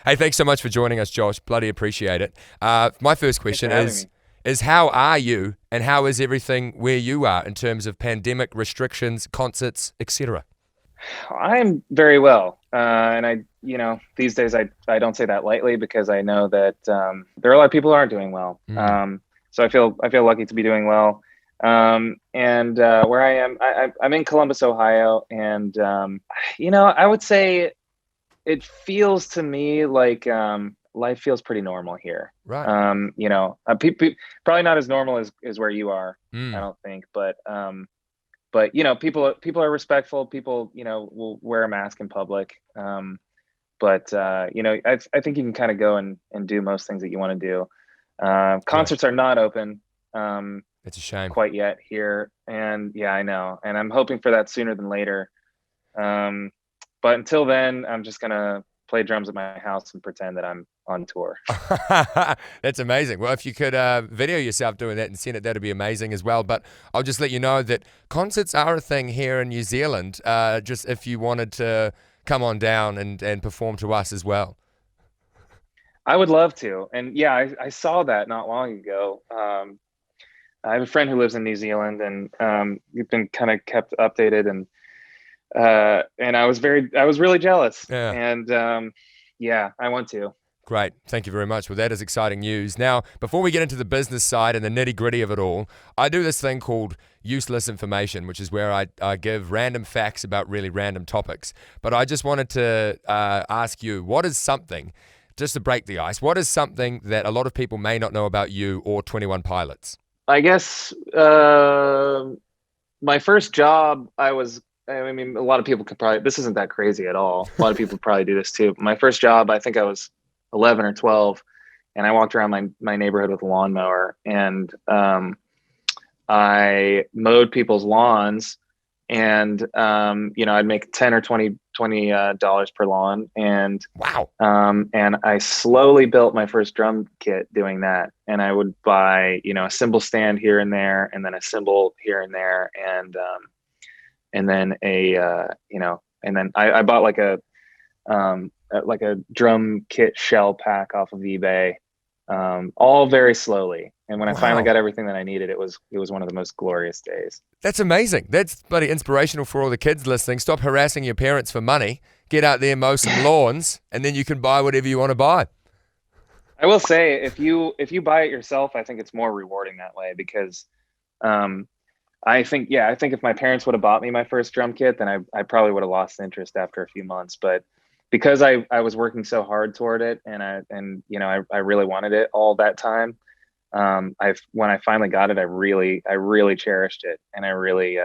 Hey, thanks so much for joining us, Josh. Bloody appreciate it. My first Thanks for question having me. is how are you and how is everything where you are in terms of pandemic restrictions, concerts, etc.? I'm very well, and these days I don't say that lightly because I know that there are a lot of people who aren't doing well. Mm. So I feel lucky to be doing well. And where I am, I'm in Columbus, Ohio, and I would say it feels to me like life feels pretty normal here. Right. Probably not as normal as where you are, I Mm. don't think, but people are respectful. People will wear a mask in public. But I think you can kind of go and do most things that you want to do. Good. Concerts are not open um, It's a shame. quite yet here, and yeah, I know, and I'm hoping for that sooner than later. um, but until then, I'm just gonna play drums at my house and pretend that I'm on tour. That's amazing. Well, if you could video yourself doing that and send it, that'd be amazing as well. But I'll just let you know that concerts are a thing here in New Zealand. Just if you wanted to come on down and perform to us as well. I would love to, and yeah, I saw that not long ago. I have a friend who lives in New Zealand, and we've been kind of kept updated, and I was really jealous, Yeah. and yeah, I want to. Great. Thank you very much. Well, that is exciting news. Now, before we get into the business side and the nitty gritty of it all, I do this thing called useless information, which is where I give random facts about really random topics. But I just wanted to ask you, what is something, just to break the ice, what is something that a lot of people may not know about you or 21 Pilots? I guess my first job, I mean, a lot of people could probably, this isn't that crazy at all. A lot of people probably do this too. My first job, I think I was 11 or 12, and I walked around my neighborhood with a lawnmower, and I mowed people's lawns, and I'd make 10 or 20 dollars per lawn, Wow. and I slowly built my first drum kit doing that. And I would buy a cymbal stand here and there, and then a cymbal here and there, and then and then I bought like a drum kit shell pack off of eBay, all very slowly. And when I finally Wow. got everything that I needed, it was one of the most glorious days. That's amazing. That's bloody inspirational for all the kids listening. Stop harassing your parents for money. Get out there, mow some lawns, and then you can buy whatever you want to buy. I will say, if you buy it yourself, I think it's more rewarding that way because um, I think if my parents would have bought me my first drum kit, then I probably would have lost interest after a few months. But because I was working so hard toward it, and I really wanted it all that time, I when I finally got it, I really cherished it, and I really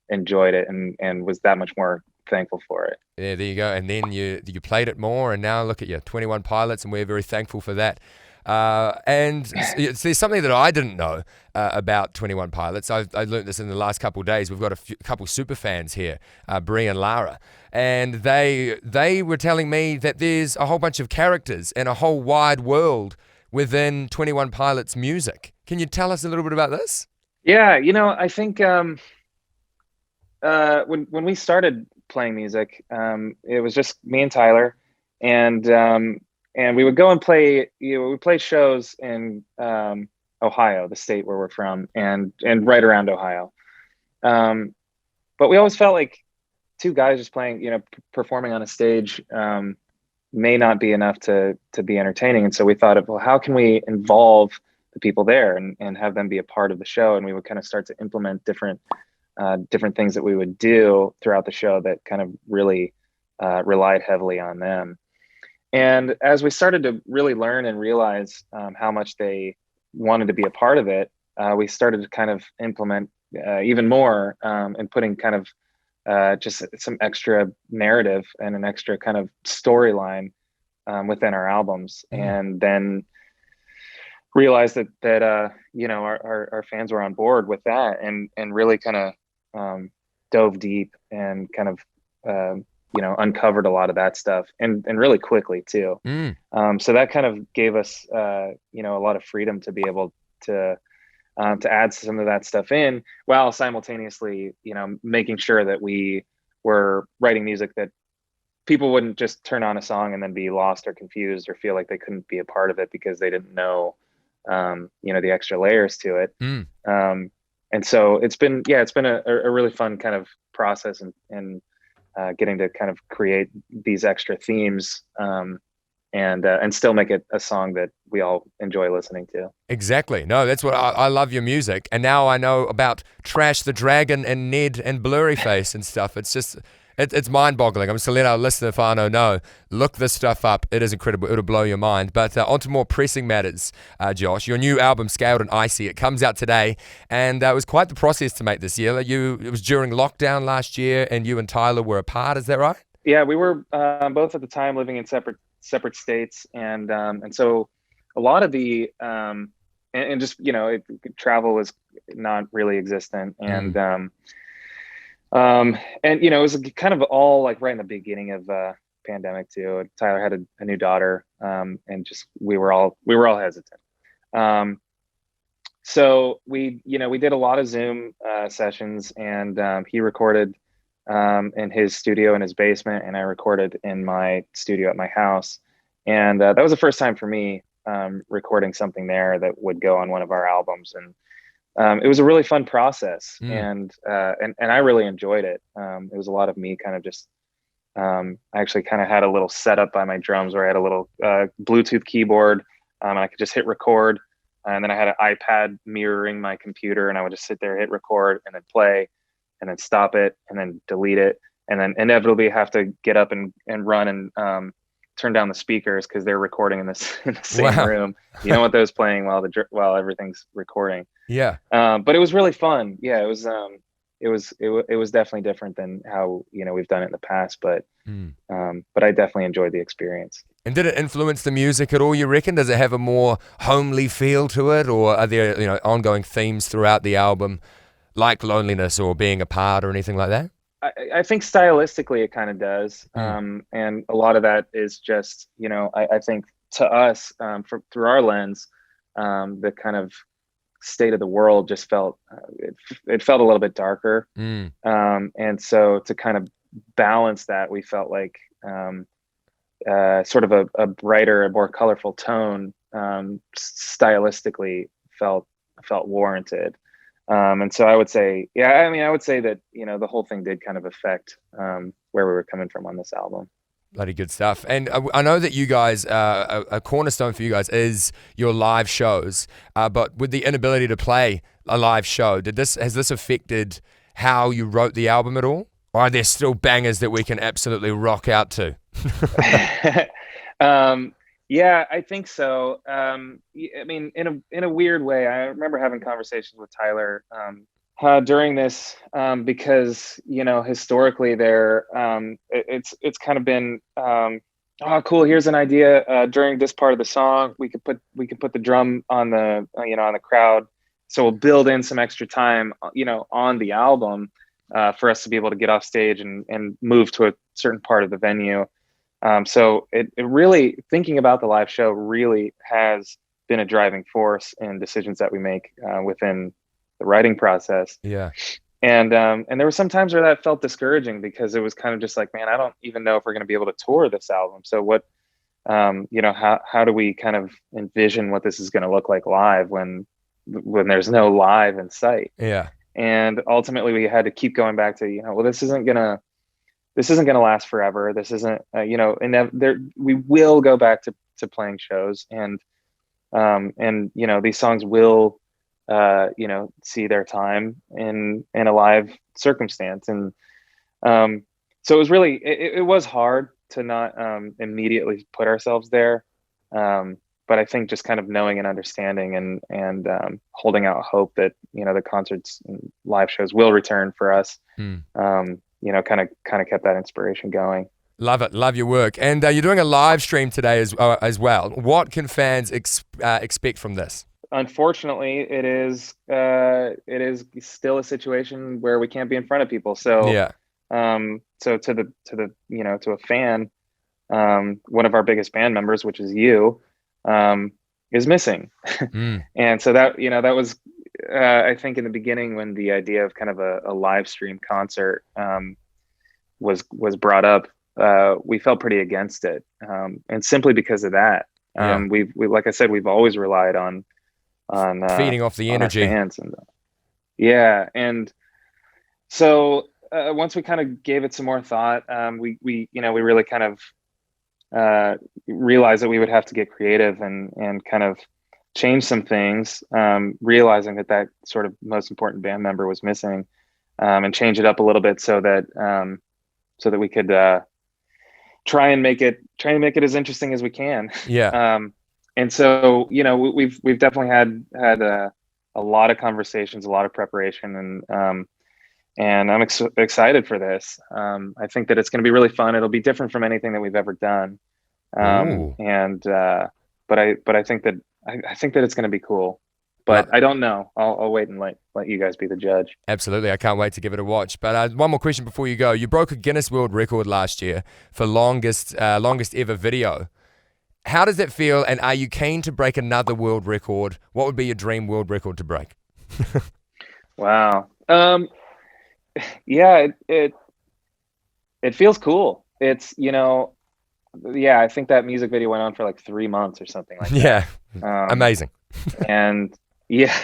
enjoyed it, and was that much more thankful for it. Yeah, there you go. And then you played it more, and now look at you, 21 Pilots, and we're very thankful for that. There's something that I didn't know about 21 Pilots. I learned this in the last couple of days. We've got a couple super fans here, Brie and Lara, and they were telling me that there's a whole bunch of characters and a whole wide world within 21 Pilots music. Can you tell us a little bit about this? Yeah, I think when we started playing music, it was just me and Tyler, and we would go and play. We play shows in Ohio, the state where we're from, and right around Ohio. Um, but we always felt like two guys just playing, performing on a stage, may not be enough to be entertaining. And so we thought of, well, how can we involve the people there and have them be a part of the show? And we would kind of start to implement different things that we would do throughout the show that kind of really relied heavily on them. And as we started to really learn and realize how much they wanted to be a part of it, we started to kind of implement even more, and putting kind of just some extra narrative and an extra kind of storyline within our albums. Mm. And then realized that our fans were on board with that, and really kind of dove deep and kind of uncovered a lot of that stuff, and really quickly too. Mm. So that kind of gave us a lot of freedom to be able to add some of that stuff in, while simultaneously making sure that we were writing music that people wouldn't just turn on a song and then be lost or confused or feel like they couldn't be a part of it because they didn't know, the extra layers to it. Mm. And so it's been a really fun kind of process, and getting to kind of create these extra themes, and still make it a song that we all enjoy listening to. Exactly. No, that's what I love your music. And now I know about Trash the Dragon and Ned and Blurryface and stuff. It's just, it's mind boggling. I'm just to let our listener Fano know, look this stuff up. It is incredible. It'll blow your mind. But on to more pressing matters, Josh. Your new album, Scaled and Icy, it comes out today. And it was quite the process to make this year. It was during lockdown last year, and you and Tyler were apart. Is that right? Yeah, we were both at the time living in separate states, and so a lot of the and just travel was not really existent, and it was kind of all like right in the beginning of pandemic too. Tyler had a new daughter, and just we were all hesitant. So we did a lot of Zoom sessions, and he recorded in his studio in his basement, and I recorded in my studio at my house. And that was the first time for me recording something there that would go on one of our albums. And it was a really fun process, and I really enjoyed it. It was a lot of me kind of just, I actually kind of had a little setup by my drums where I had a little Bluetooth keyboard, and I could just hit record. And then I had an iPad mirroring my computer, and I would just sit there, hit record, and then play, and then stop it, and then delete it, and then inevitably have to get up and run and turn down the speakers because they're recording in the same room. You don't want those playing while everything's recording. Yeah. But it was really fun. Yeah, it was definitely different than how we've done it in the past, but I definitely enjoyed the experience. And did it influence the music at all, you reckon? Does it have a more homely feel to it, or are there ongoing themes throughout the album, like loneliness or being apart or anything like that? I think stylistically it kind of does, and a lot of that is just I think to us, through our lens, the kind of state of the world just felt it felt a little bit darker, and so to kind of balance that, we felt like sort of a brighter, a more colorful tone stylistically felt warranted. And so I would say, I would say that, the whole thing did kind of affect where we were coming from on this album. Bloody good stuff. And I know that you guys, a cornerstone for you guys is your live shows, but with the inability to play a live show, has this affected how you wrote the album at all? Or are there still bangers that we can absolutely rock out to? Yeah, I think so. I mean, in a weird way, I remember having conversations with Tyler during this, because historically it's kind of been oh cool, here's an idea during this part of the song we could put the drum on the on the crowd, so we'll build in some extra time on the album for us to be able to get off stage and move to a certain part of the venue. So it really, thinking about the live show really has been a driving force in decisions that we make within the writing process. Yeah. And there were some times where that felt discouraging because it was kind of just like, man, I don't even know if we're going to be able to tour this album. So what, how do we kind of envision what this is going to look like live when there's no live in sight? Yeah. And ultimately we had to keep going back to, well, this isn't going to last forever. This isn't, we will go back to playing shows, and these songs will, see their time in a live circumstance. And so it was really, it was hard to not immediately put ourselves there. But I think just kind of knowing and understanding and holding out hope that, the concerts and live shows will return for us. Kind of kept that inspiration going. Love it. Love your work. And you're doing a live stream today as well. What can fans expect from this? Unfortunately, it is still a situation where we can't be in front of people. So yeah. So to a fan, one of our biggest band members, which is you, is missing. And so that was I think in the beginning, when the idea of kind of a live stream concert was brought up, we felt pretty against it, and simply because of that. Yeah. We like I said, we've always relied Feeding off the on our energy. fans, and yeah, and so once we kind of gave it some more thought, we we really kind of realized that we would have to get creative and kind of change some things, realizing that that sort of most important band member was missing, and change it up a little bit so that we could try and make it as interesting as we can. Yeah. And so we've definitely had a lot of conversations, a lot of preparation, and I'm excited for this. I think that it's going to be really fun. It'll be different from anything that we've ever done. Ooh. But I think that it's going to be cool. But I don't know. I'll wait and let you guys be the judge. Absolutely. I can't wait to give it a watch. But one more question before you go. You broke a Guinness World Record last year for longest ever video. How does that feel? And are you keen to break another world record? What would be your dream world record to break? Wow. Yeah, it feels cool. It's, I think that music video went on for like 3 months or something like that. Yeah. Amazing. And yeah,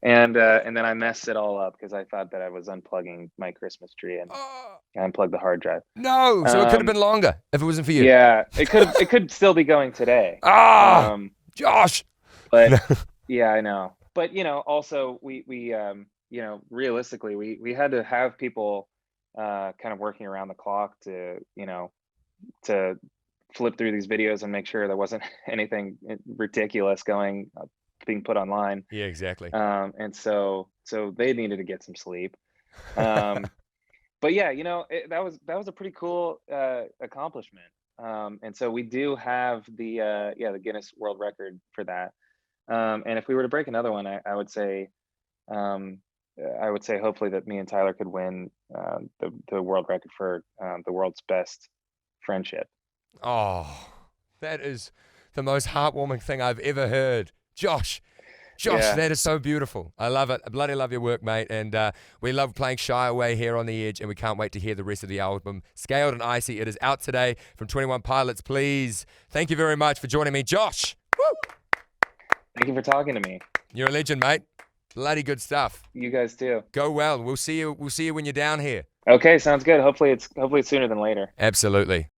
and then I messed it all up because I thought that I was unplugging my Christmas tree, and I unplugged the hard drive. No, so it could have been longer if it wasn't for you. Yeah, it could still be going today. Josh. But yeah, I know. But also we realistically we had to have people kind of working around the clock to to flip through these videos and make sure there wasn't anything ridiculous being put online. Yeah, exactly. And so they needed to get some sleep. But yeah, that was a pretty cool accomplishment. And so we do have the Guinness World Record for that. And if we were to break another one, I would say hopefully that me and Tyler could win the world record for the world's best friendship. Oh, that is the most heartwarming thing I've ever heard. Josh, Yeah. that is so beautiful. I love it. I bloody love your work, mate. And we love playing Shy Away here on The Edge, and we can't wait to hear the rest of the album, Scaled and Icy. It is out today from 21 Pilots. Please, thank you very much for joining me, Josh. Woo! Thank you for talking to me. You're a legend, mate. Bloody good stuff. You guys too. Go well. We'll see you when you're down here. Okay, sounds good. Hopefully it's sooner than later. Absolutely.